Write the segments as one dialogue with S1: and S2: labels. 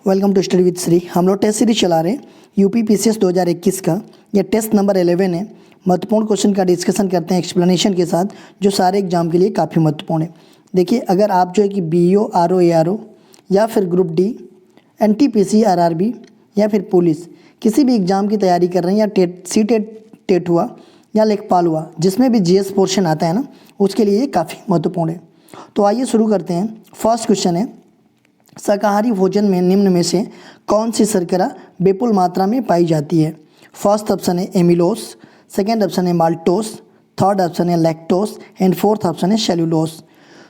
S1: Welcome to study with Shri. हम लोग test series चला रहे हैं यूपी पीसीएस 2021 का। यह टेस्ट नंबर 11 है। महत्वपूर्ण क्वेश्चन का डिस्कशन करते हैं एक्सप्लेनेशन के साथ, जो सारे एग्जाम के लिए काफ़ी महत्वपूर्ण है। देखिए, अगर आप जो है कि बीईओ, आरओ, एआरओ या फिर ग्रुप डी, एनटीपीसी, आरआरबी या फिर पुलिस किसी भी एग्ज़ाम की तैयारी कर रहे हैं, या टेट हुआ या लेखपाल हुआ, जिसमें भी जीएस पोर्शन आता है ना, उसके लिए ये काफ़ी महत्वपूर्ण है। तो आइए शुरू करते हैं। फर्स्ट क्वेश्चन है, शाकाहारी भोजन में निम्न में से कौन सी शर्करा विपुल मात्रा में पाई जाती है? फर्स्ट ऑप्शन है एमिलोस, सेकेंड ऑप्शन है माल्टोस, थर्ड ऑप्शन है लैक्टोस एंड फोर्थ ऑप्शन है सेल्यूलोस।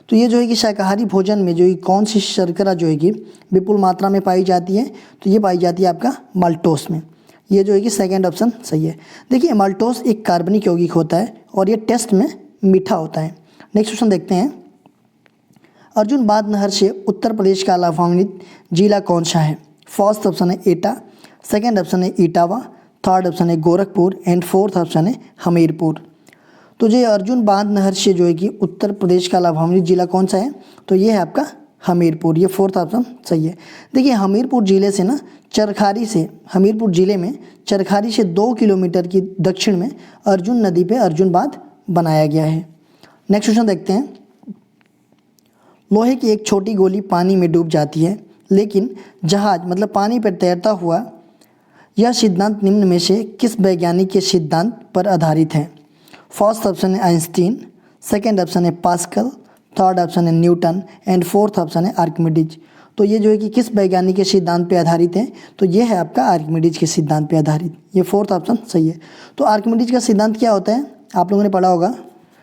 S1: तो ये जो है कि शाकाहारी भोजन में जो है कौन सी शर्करा जो है कि विपुल मात्रा में पाई जाती है, तो ये पाई जाती है आपका माल्टोस में। ये जो है कि सेकेंड ऑप्शन सही है। देखिए, माल्टोस एक कार्बनिक यौगिक होता है और ये टेस्ट में मीठा होता है। नेक्स्ट क्वेश्चन देखते हैं। अर्जुन बांध नहर से उत्तर प्रदेश का लाभान्वित जिला कौन सा है? फर्स्ट ऑप्शन है एटा, सेकेंड ऑप्शन है इटावा, थर्ड ऑप्शन है गोरखपुर एंड फोर्थ ऑप्शन है हमीरपुर। तो जो अर्जुन बांध नहर से जो है कि उत्तर प्रदेश का लाभान्वित जिला कौन सा है, तो ये है आपका हमीरपुर। ये फोर्थ ऑप्शन सही है। देखिए, हमीरपुर जिले से ना हमीरपुर जिले में चरखारी से 2 किलोमीटर की दक्षिण में अर्जुन नदी पे अर्जुन बांध बनाया गया है। नेक्स्ट क्वेश्चन देखते हैं। लोहे की एक छोटी गोली पानी में डूब जाती है, लेकिन जहाज मतलब पानी पर तैरता हुआ। यह सिद्धांत निम्न में से किस वैज्ञानिक के सिद्धांत पर आधारित है? फर्स्ट ऑप्शन है आइंस्टीन, सेकेंड ऑप्शन है पास्कल, थर्ड ऑप्शन है न्यूटन एंड फोर्थ ऑप्शन है आर्किमिडीज। तो ये जो है कि किस वैज्ञानिक के सिद्धांत पे आधारित है, तो ये है आपका आर्किमिडीज के सिद्धांत पे आधारित। ये फोर्थ ऑप्शन सही है। तो आर्किमिडीज का सिद्धांत क्या होता है, आप लोगों ने पढ़ा होगा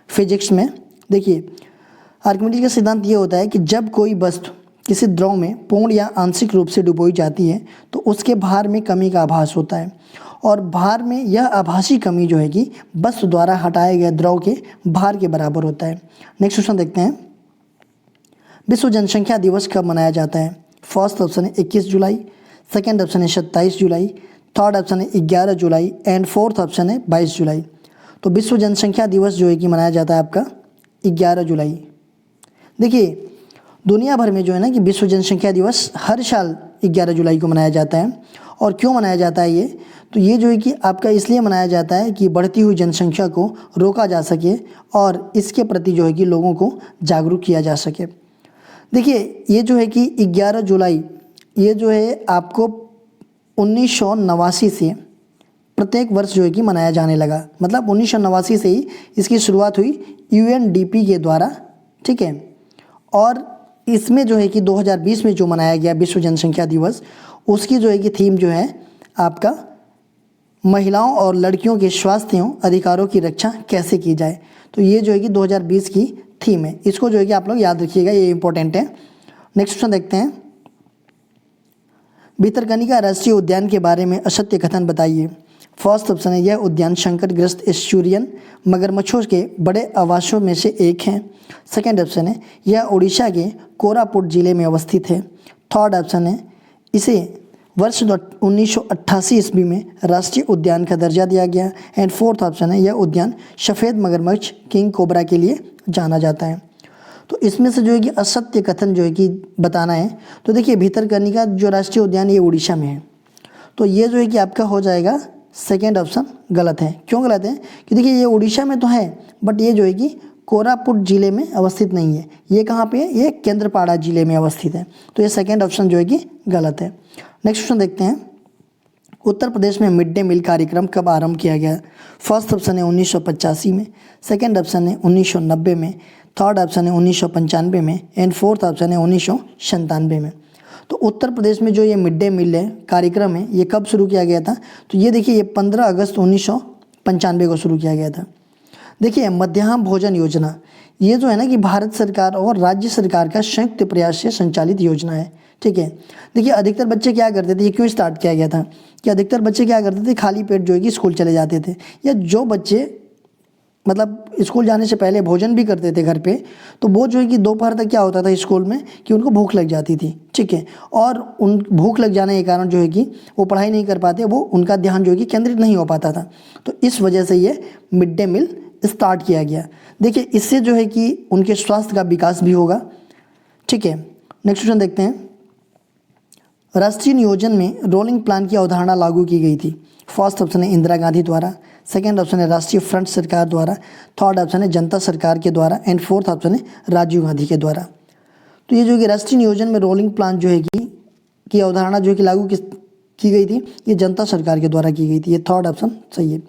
S1: फिजिक्स में। देखिए, आर्किमिडीज का सिद्धांत ये होता है कि जब कोई वस्तु किसी द्रव में पूर्ण या आंशिक रूप से डुबोई जाती है, तो उसके भार में कमी का आभास होता है, और भार में यह आभासी कमी जो है कि वस्तु द्वारा हटाए गए द्रव के भार के बराबर होता है। नेक्स्ट क्वेश्चन देखते हैं। विश्व जनसंख्या दिवस कब मनाया जाता है? फर्स्ट ऑप्शन है 21 जुलाई, सेकेंड ऑप्शन है 27 जुलाई, थर्ड ऑप्शन है 11 जुलाई एंड फोर्थ ऑप्शन है 22 जुलाई। तो विश्व जनसंख्या दिवस जो है कि मनाया जाता है आपका 11 जुलाई। देखिए, दुनिया भर में जो है ना कि विश्व जनसंख्या दिवस हर साल 11 जुलाई को मनाया जाता है। और क्यों मनाया जाता है ये, तो ये जो है कि आपका इसलिए मनाया जाता है कि बढ़ती हुई जनसंख्या को रोका जा सके और इसके प्रति जो है कि लोगों को जागरूक किया जा सके। देखिए, ये जो है कि 11 जुलाई ये जो है आपको 1989 से प्रत्येक वर्ष जो है कि मनाया जाने लगा। मतलब 1989 से ही इसकी शुरुआत हुई यूएनडीपी के द्वारा, ठीक है। और इसमें जो है कि 2020 में जो मनाया गया विश्व जनसंख्या दिवस, उसकी जो है कि थीम जो है आपका महिलाओं और लड़कियों के स्वास्थ्य एवं अधिकारों की रक्षा कैसे की जाए। तो ये जो है कि 2020 की थीम है। इसको जो है कि आप लोग याद रखिएगा, ये इंपॉर्टेंट है। नेक्स्ट क्वेश्चन देखते हैं। भितरकनिका राष्ट्रीय उद्यान के बारे में असत्य कथन बताइए। फर्स्ट ऑप्शन है यह उद्यान संकटग्रस्त एस्चुरियन मगरमच्छों के बड़े आवासों में से एक है। सेकेंड ऑप्शन है यह उड़ीसा के कोरापुट जिले में अवस्थित है। थर्ड ऑप्शन है इसे वर्ष 1988 ईस्वी में राष्ट्रीय उद्यान का दर्जा दिया गया। एंड फोर्थ ऑप्शन है यह उद्यान सफ़ेद मगरमच्छ किंग कोबरा के लिए जाना जाता है। तो इसमें से जो है कि असत्य कथन जो है कि बताना है। तो देखिए, भितरकनिका जो राष्ट्रीय उद्यान ये उड़ीसा में है, तो ये जो है कि आपका हो जाएगा सेकेंड ऑप्शन गलत है। क्यों गलत है कि देखिए, ये उड़ीसा में तो है, बट ये जो है कि कोरापुट जिले में अवस्थित नहीं है। ये कहाँ पे है? ये केंद्रपाड़ा जिले में अवस्थित है। तो ये सेकेंड ऑप्शन जो है कि गलत है। नेक्स्ट क्वेश्चन देखते हैं। उत्तर प्रदेश में मिड डे मील कार्यक्रम कब आरंभ किया गया? फर्स्ट ऑप्शन है 1985 में, सेकेंड ऑप्शन है 1990 में, थर्ड ऑप्शन है 1995 में एंड फोर्थ ऑप्शन है 1997 में। तो उत्तर प्रदेश में जो ये मिड डे मील है कार्यक्रम है, ये कब शुरू किया गया था? तो ये देखिए, ये 15 अगस्त 1995 को शुरू किया गया था। देखिए, मध्याह्न भोजन योजना ये जो है ना कि भारत सरकार और राज्य सरकार का संयुक्त प्रयास से संचालित योजना है, ठीक है। देखिए, अधिकतर बच्चे क्या करते थे, ये क्यों स्टार्ट किया गया था कि अधिकतर बच्चे क्या करते थे, खाली पेट जो है कि स्कूल चले जाते थे, या जो बच्चे मतलब स्कूल जाने से पहले भोजन भी करते थे घर पे, तो वो जो है कि दोपहर तक क्या होता था स्कूल में कि उनको भूख लग जाती थी, ठीक है। और उन भूख लग जाने के कारण जो है कि वो पढ़ाई नहीं कर पाते, वो उनका ध्यान जो है कि केंद्रित नहीं हो पाता था। तो इस वजह से ये मिड डे मील स्टार्ट किया गया। देखिए, इससे जो है कि उनके स्वास्थ्य का विकास भी होगा, ठीक है। नेक्स्ट क्वेश्चन देखते हैं। राष्ट्रीय नियोजन में रोलिंग प्लान की अवधारणा लागू की गई थी? फर्स्ट ऑप्शन है इंदिरा गांधी द्वारा, सेकंड ऑप्शन है राष्ट्रीय फ्रंट सरकार द्वारा, थर्ड ऑप्शन है जनता सरकार के द्वारा एंड फोर्थ ऑप्शन है राजीव गांधी के द्वारा। तो ये जो कि राष्ट्रीय नियोजन में रोलिंग प्लान जो है की अवधारणा जो है कि लागू की गई थी, ये जनता सरकार के द्वारा की गई थी। ये थर्ड ऑप्शन सही है।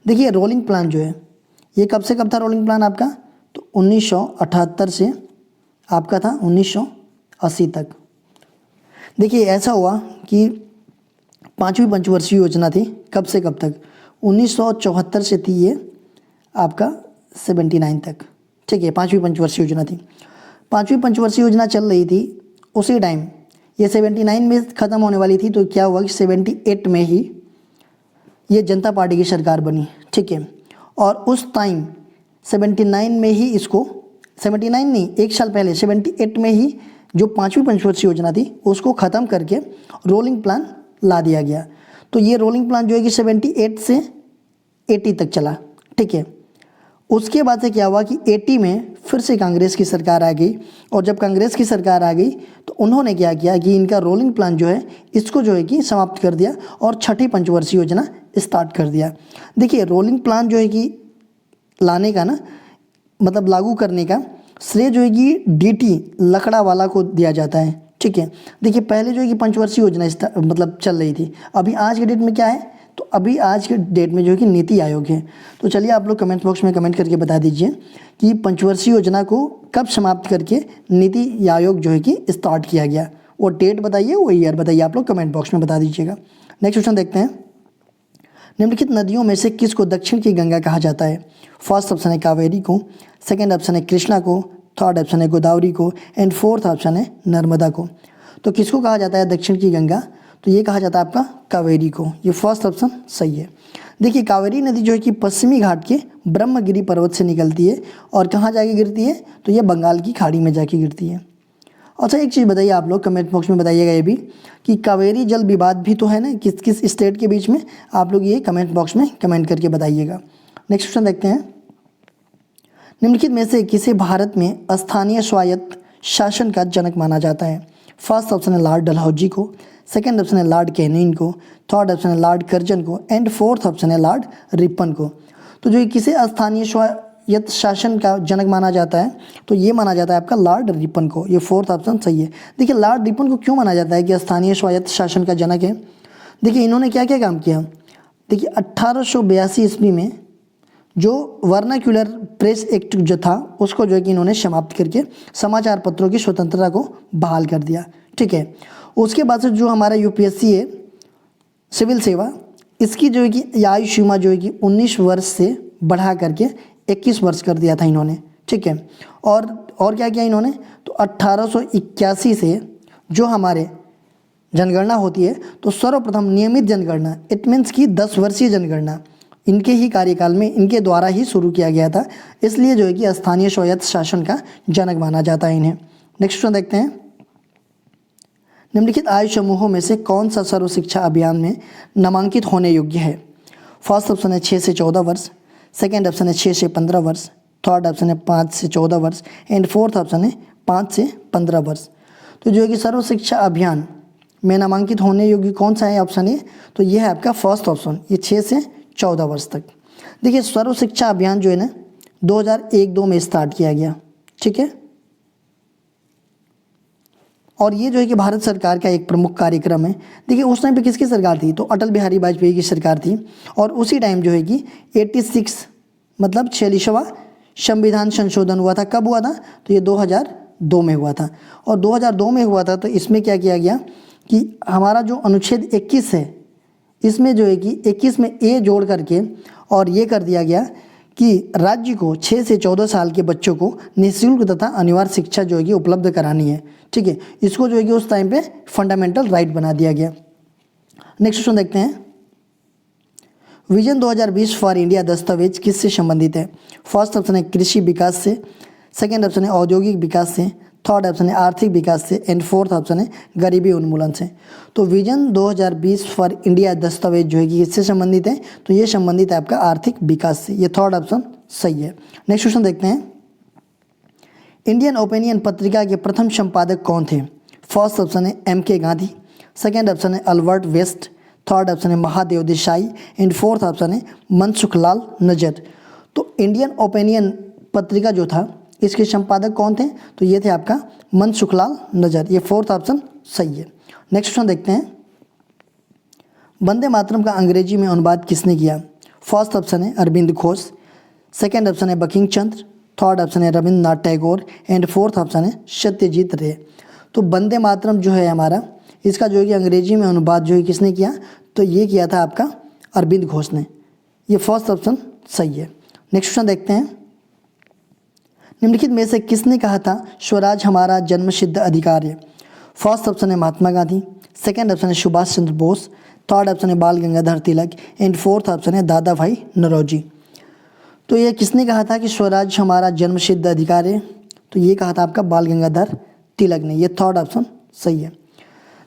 S1: देखिए रोलिंग प्लान जो है ये कब से कब था रोलिंग प्लान आपका? तो 1978 से आपका था 1980 तक। देखिए ऐसा हुआ कि पाँचवीं पंचवर्षीय योजना थी, कब से कब तक? 1974 से थी ये आपका 79 तक। ठीक है, पाँचवीं पंचवर्षीय योजना थी। पाँचवीं पंचवर्षीय योजना चल रही थी, उसी टाइम ये 79 में ख़त्म होने वाली थी। तो क्या हुआ कि 78 में ही ये जनता पार्टी की सरकार बनी। ठीक है, और उस टाइम 79 में ही इसको 79 नहीं, एक साल पहले 78 में ही जो पाँचवीं पंचवर्षीय योजना थी उसको ख़त्म करके रोलिंग प्लान ला दिया गया। तो ये रोलिंग प्लान जो है कि 78 से 80 तक चला। ठीक है, उसके बाद से क्या हुआ कि 80 में फिर से कांग्रेस की सरकार आ गई, और जब कांग्रेस की सरकार आ गई तो उन्होंने क्या किया कि इनका रोलिंग प्लान जो है इसको जो है कि समाप्त कर दिया और छठी पंचवर्षीय योजना स्टार्ट कर दिया। देखिए रोलिंग प्लान जो है कि लाने का ना मतलब लागू करने का श्रेय जो है कि डीटी लकड़ावाला को दिया जाता है। ठीक है, देखिए पहले जो है कि पंचवर्षीय योजना मतलब चल रही थी, अभी आज के डेट में क्या है? तो अभी आज के डेट में जो है कि नीति आयोग है। तो चलिए आप लोग कमेंट बॉक्स में कमेंट करके बता दीजिए कि पंचवर्षीय योजना को कब समाप्त करके नीति आयोग जो है कि स्टार्ट किया गया। वो डेट बताइए, वो ईयर बताइए, आप लोग कमेंट बॉक्स में बता दीजिएगा। नेक्स्ट क्वेश्चन देखते हैं। निम्नलिखित नदियों में से किसको दक्षिण की गंगा कहा जाता है? फर्स्ट ऑप्शन है कावेरी को, सेकंड ऑप्शन है कृष्णा को, थर्ड ऑप्शन है गोदावरी को एंड फोर्थ ऑप्शन है नर्मदा को। तो किसको कहा जाता है दक्षिण की गंगा? तो ये कहा जाता है आपका कावेरी को। ये फर्स्ट ऑप्शन सही है। देखिए कावेरी नदी जो है कि पश्चिमी घाट के ब्रह्मगिरी पर्वत से निकलती है और कहाँ जाके गिरती है? तो ये बंगाल की खाड़ी में जाके गिरती है। अच्छा एक चीज़ बताइए आप लोग कमेंट बॉक्स में बताइएगा ये भी कि कावेरी जल विवाद भी तो है ना किस किस स्टेट के बीच में, आप लोग ये कमेंट बॉक्स में कमेंट करके बताइएगा। नेक्स्ट क्वेश्चन देखते हैं। निम्नलिखित में से किसे भारत में स्थानीय स्वायत्त शासन का जनक माना जाता है? फर्स्ट ऑप्शन है लॉर्ड डलहौजी को, सेकंड ऑप्शन है लॉर्ड कैनिंग को, थर्ड ऑप्शन है लॉर्ड कर्जन को एंड फोर्थ ऑप्शन है लॉर्ड रिपन को। तो जो किसे स्थानीय स्वायत्त शासन का जनक माना जाता है? तो ये माना जाता है आपका लॉर्ड रिपन को। ये फोर्थ ऑप्शन सही है। देखिए लॉर्ड रिपन को क्यों माना जाता है कि स्थानीय स्वायत्त शासन का जनक है? देखिए इन्होंने क्या क्या काम किया। देखिए 1882 ईस्वी में जो वर्नाक्यूलर प्रेस एक्ट जो था उसको जो है कि इन्होंने समाप्त करके समाचार पत्रों की स्वतंत्रता को बहाल कर दिया। ठीक है, उसके बाद से जो हमारा यूपीएससी है सिविल सेवा, इसकी जो है कि आयु सीमा जो है कि 19 वर्ष से बढ़ा करके 21 वर्ष कर दिया था इन्होंने। ठीक है, और क्या किया इन्होंने? तो 1881 से जो हमारे जनगणना होती है तो सर्वप्रथम नियमित जनगणना, इट मीन्स की 10 वर्षीय जनगणना इनके ही कार्यकाल में इनके द्वारा ही शुरू किया गया था, इसलिए जो है कि स्थानीय स्वायत्त शासन का जनक माना जाता है इन्हें। नेक्स्ट क्वेश्चन देखते हैं। निम्नलिखित आयु समूहों में से कौन सा सर्व शिक्षा अभियान में नामांकित होने योग्य है? फर्स्ट ऑप्शन है 6 से 14 वर्ष, सेकंड ऑप्शन है 6 से 15 वर्ष, थर्ड ऑप्शन है 5 से 14 वर्ष एंड फोर्थ ऑप्शन है 5 से 15 वर्ष। तो जो है कि सर्व शिक्षा अभियान में नामांकित होने योग्य कौन सा है ऑप्शन ए? तो ये है आपका फर्स्ट ऑप्शन, ये 6 से 14 वर्ष तक। देखिए सर्व शिक्षा अभियान जो है ना 2001-2 में स्टार्ट किया गया। ठीक है, और ये जो है कि भारत सरकार का एक प्रमुख कार्यक्रम है। देखिए उस टाइम पे किसकी सरकार थी? तो अटल बिहारी वाजपेयी की सरकार थी, और उसी टाइम जो है कि 86 मतलब 46वां संविधान संशोधन हुआ था। कब हुआ था? तो ये 2002 में हुआ था, और 2002 में हुआ था तो इसमें क्या किया गया कि हमारा जो अनुच्छेद 21 है इसमें जो है कि 21 में ए जोड़ करके और ये कर दिया गया कि राज्य को 6 से 14 साल के बच्चों को निःशुल्क तथा अनिवार्य शिक्षा जो है कि उपलब्ध करानी है। ठीक है, इसको जो है कि उस टाइम पे फंडामेंटल राइट बना दिया गया। नेक्स्ट क्वेश्चन देखते हैं। विजन 2020 फॉर इंडिया दस्तावेज किससे संबंधित है? फर्स्ट ऑप्शन है कृषि विकास से, सेकेंड ऑप्शन है औद्योगिक विकास से, थर्ड ऑप्शन है आर्थिक विकास से एंड फोर्थ ऑप्शन है गरीबी उन्मूलन से। तो विजन 2020 फॉर इंडिया दस्तावेज जो है कि किससे संबंधित है? तो ये संबंधित है आपका आर्थिक विकास से। ये थर्ड ऑप्शन सही है। नेक्स्ट क्वेश्चन देखते हैं। इंडियन ओपिनियन पत्रिका के प्रथम संपादक कौन थे? फर्स्ट ऑप्शन है एम के गांधी, सेकेंड ऑप्शन है अल्बर्ट वेस्ट, थर्ड ऑप्शन है Mahadev Desai and fourth option है मनसुखलाल नजर। तो इंडियन ओपिनियन पत्रिका जो था इसके संपादक कौन थे? तो ये थे आपका मनसुखलाल नजर। ये फोर्थ ऑप्शन सही है। नेक्स्ट क्वेश्चन देखते हैं, वंदे मातरम का अंग्रेजी में अनुवाद किसने किया? फर्स्ट ऑप्शन है अरविंद घोष, सेकेंड ऑप्शन है बंकिम चंद्र, थर्ड ऑप्शन है Rabindranath Tagore and fourth option है सत्यजीत रे। तो वंदे मातरम जो है हमारा, इसका जो है कि अंग्रेजी में अनुवाद जो है किसने किया? तो ये किया था आपका अरविंद घोष ने। ये फर्स्ट ऑप्शन सही है। नेक्स्ट क्वेश्चन देखते हैं, निम्नलिखित में से किसने कहा था स्वराज हमारा जन्मसिद्ध अधिकार है? फर्स्ट ऑप्शन है महात्मा गांधी, सेकेंड ऑप्शन है सुभाष चंद्र बोस, थर्ड ऑप्शन है बाल Gangadhar Tilak and fourth option है दादा भाई नौरोजी। तो ये किसने कहा था कि स्वराज हमारा जन्मसिद्ध अधिकार है? तो ये कहा था आपका बाल गंगाधर तिलक ने। ये थर्ड ऑप्शन सही है।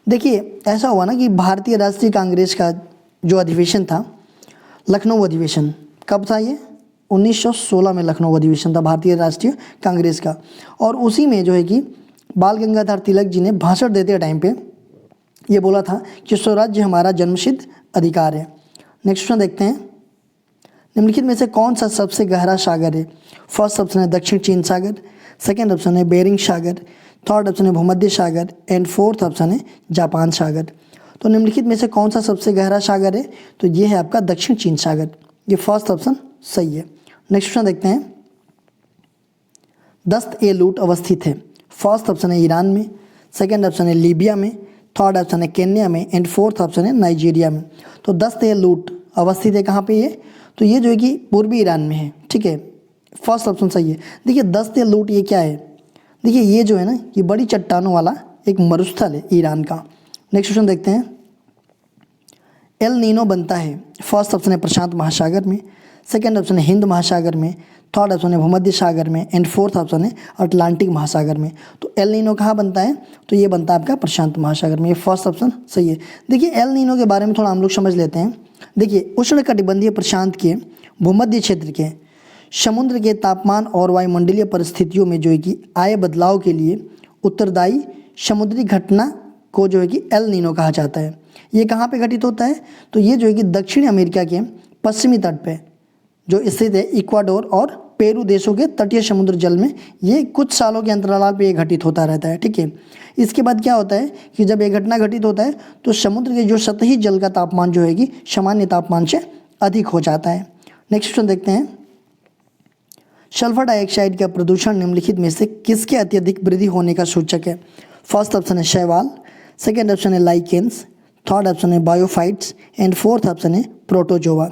S1: देखिए ऐसा हुआ ना कि भारतीय राष्ट्रीय कांग्रेस का जो अधिवेशन था, लखनऊ अधिवेशन, कब था ये? 1916 में लखनऊ अधिवेशन था भारतीय राष्ट्रीय कांग्रेस का। और उसी में जो है कि बाल गंगाधर तिलक जी ने भाषण देते टाइम पे ये बोला था कि स्वराज्य हमारा जन्मसिद्ध अधिकार है। नेक्स्ट क्वेश्चन देखते हैं, निम्नलिखित में से कौन सा सबसे गहरा सागर है? फर्स्ट ऑप्शन है दक्षिण चीन सागर, सेकेंड ऑप्शन है बेरिंग सागर, थर्ड ऑप्शन है भूमध्य सागर एंड फोर्थ ऑप्शन है जापान सागर। तो निम्नलिखित में से कौन सा सबसे गहरा सागर है? तो ये है आपका दक्षिण चीन सागर। ये फर्स्ट ऑप्शन सही है। नेक्स्ट क्वेश्चन देखते हैं, दस्त ए लूट अवस्थित है? फर्स्ट ऑप्शन है ईरान में, सेकेंड ऑप्शन है लीबिया में, थर्ड ऑप्शन है केन्या में एंड फोर्थ ऑप्शन है नाइजीरिया में। तो दस्त ए लूट अवस्थित है कहाँ पे ये? तो ये जो है कि पूर्वी ईरान में है, ठीक है। फर्स्ट ऑप्शन सही है। देखिए दस्त ए लूट ये क्या है? देखिए ये जो है ना, ये बड़ी चट्टानों वाला एक मरुस्थल है ईरान का। नेक्स्ट क्वेश्चन देखते हैं, एल नीनो बनता है? फर्स्ट ऑप्शन है प्रशांत महासागर में, सेकेंड ऑप्शन है हिंद महासागर में, थर्ड ऑप्शन है भूमध्य सागर में एंड फोर्थ ऑप्शन है अटलांटिक महासागर में। तो एल नीनो कहाँ बनता है? तो ये बनता है आपका प्रशांत महासागर में। ये फर्स्ट ऑप्शन सही है। देखिए एल नीनो के बारे में थोड़ा हम लोग समझ लेते हैं। देखिए उष्णकटिबंधीय प्रशांत के भूमध्य क्षेत्र के समुद्र के तापमान और वायुमंडलीय परिस्थितियों में जो है कि आए बदलाव के लिए उत्तरदायी समुद्री घटना को जो है कि एल नीनो कहा जाता है। ये कहाँ पे घटित होता है? तो ये जो है कि दक्षिण अमेरिका के पश्चिमी तट पे जो स्थित है इक्वाडोर और पेरू देशों के तटीय समुद्र जल में ये कुछ सालों के अंतराल पे ये घटित होता रहता है, ठीक है। इसके बाद क्या होता है कि जब ये घटना घटित होता है तो समुद्र के जो सतही जल का तापमान जो है कि सामान्य तापमान से अधिक हो जाता है। नेक्स्ट क्वेश्चन देखते हैं, सल्फर डाइऑक्साइड का प्रदूषण निम्नलिखित में से किसके अत्यधिक वृद्धि होने का सूचक है? फर्स्ट ऑप्शन है शैवाल, सेकेंड ऑप्शन है लाइकेंस, थर्ड ऑप्शन है बायोफाइट्स एंड फोर्थ ऑप्शन है प्रोटोजोआ।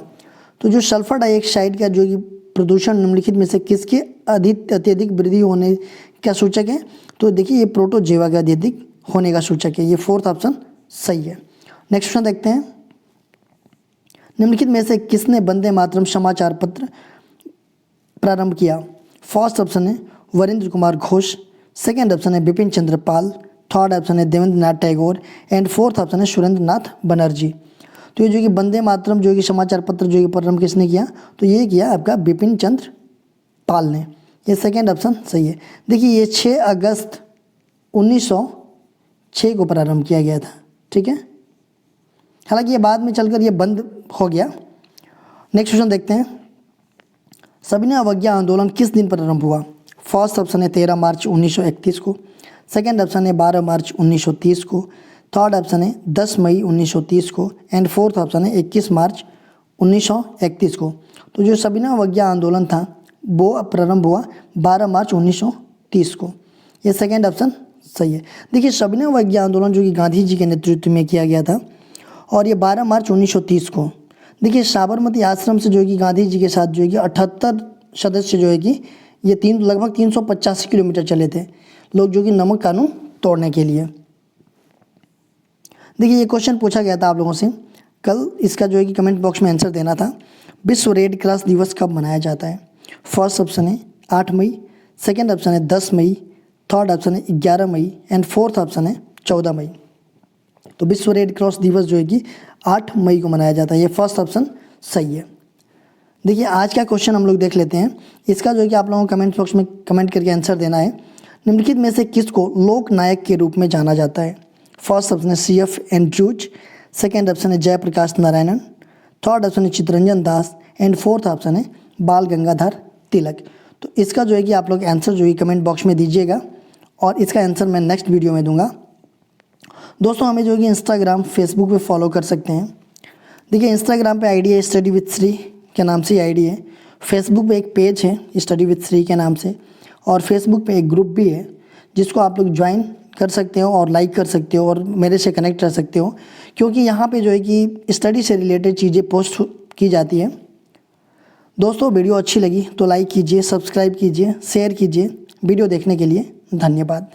S1: तो जो सल्फर डाइऑक्साइड का जो प्रदूषण निम्नलिखित में से किसके अत्यधिक वृद्धि होने का सूचक है? तो देखिए ये प्रोटोजोआ का अत्यधिक होने का सूचक है। ये फोर्थ ऑप्शन सही है। नेक्स्ट क्वेश्चन देखते हैं, निम्नलिखित में से किसने वंदे मातरम समाचार पत्र प्रारंभ किया? फर्स्ट ऑप्शन है वरिंद्र कुमार घोष, सेकेंड ऑप्शन है बिपिन चंद्र पाल, थर्ड ऑप्शन है Devendra Nath Tagore and fourth option है सुरेंद्र नाथ बनर्जी। तो ये जो कि वंदे मातरम जो कि समाचार पत्र जो कि प्रारंभ किसने किया? तो ये किया आपका बिपिन चंद्र पाल ने। ये सेकेंड ऑप्शन सही है। देखिए ये 6 अगस्त 1906 को प्रारंभ किया गया था, ठीक है। हालांकि ये बाद में चलकर ये बंद हो गया। नेक्स्ट क्वेश्चन देखते हैं, सविनय अवज्ञा आंदोलन किस दिन प्रारंभ हुआ? फर्स्ट ऑप्शन है 13 मार्च 1931 को, सेकेंड ऑप्शन है 12 मार्च 1930 को, थर्ड ऑप्शन है 10 मई 1930 को एंड फोर्थ ऑप्शन है 21 मार्च 1931 को। तो जो सविनय अवज्ञा आंदोलन था वो प्रारंभ हुआ 12 मार्च 1930 को। ये सेकेंड ऑप्शन सही है। देखिए सविनय अवज्ञा आंदोलन जो कि गांधी जी के नेतृत्व में किया गया था और ये 12 मार्च 1930 को, देखिए साबरमती आश्रम से जो है कि गांधी जी के साथ जो है कि 78 सदस्य जो है कि ये लगभग 385 किलोमीटर चले थे लोग जो कि नमक कानून तोड़ने के लिए। देखिए ये क्वेश्चन पूछा गया था आप लोगों से कल, इसका जो है कि कमेंट बॉक्स में आंसर देना था। विश्व रेड क्रॉस दिवस कब मनाया जाता है? फर्स्ट ऑप्शन है 8 मई, सेकेंड ऑप्शन है 10 मई, थर्ड ऑप्शन है 11 मई एंड फोर्थ ऑप्शन है 14 मई। तो विश्व रेड क्रॉस दिवस जो है कि 8 मई को मनाया जाता है। ये फर्स्ट ऑप्शन सही है। देखिए आज का क्वेश्चन हम लोग देख लेते हैं। इसका जो है कि आप लोगों को कमेंट बॉक्स में कमेंट करके आंसर देना है। निम्नलिखित में से किसको लोक नायक के रूप में जाना जाता है? फर्स्ट ऑप्शन है CF एंड्रूज, सेकेंड ऑप्शन है जयप्रकाश नारायणन, थर्ड ऑप्शन है Chittaranjan Das and fourth option है बाल गंगाधर तिलक। तो इसका जो है कि आप लोग आंसर जो है कमेंट बॉक्स में दीजिएगा और इसका आंसर मैं नेक्स्ट वीडियो में दूंगा। दोस्तों हमें जो है कि इंस्टाग्राम फेसबुक पे फॉलो कर सकते हैं। देखिए इंस्टाग्राम पे आईडी है स्टडी विद श्री के नाम से आईडी है, फेसबुक पे एक पेज है स्टडी विद श्री के नाम से, और फेसबुक पे एक ग्रुप भी है जिसको आप लोग ज्वाइन कर सकते हो और लाइक कर सकते हो और मेरे से कनेक्ट रह सकते हो, क्योंकि यहाँ पे जो है कि स्टडी से रिलेटेड चीज़ें पोस्ट की जाती है। दोस्तों वीडियो अच्छी लगी तो लाइक कीजिए, सब्सक्राइब कीजिए, शेयर कीजिए। वीडियो देखने के लिए धन्यवाद।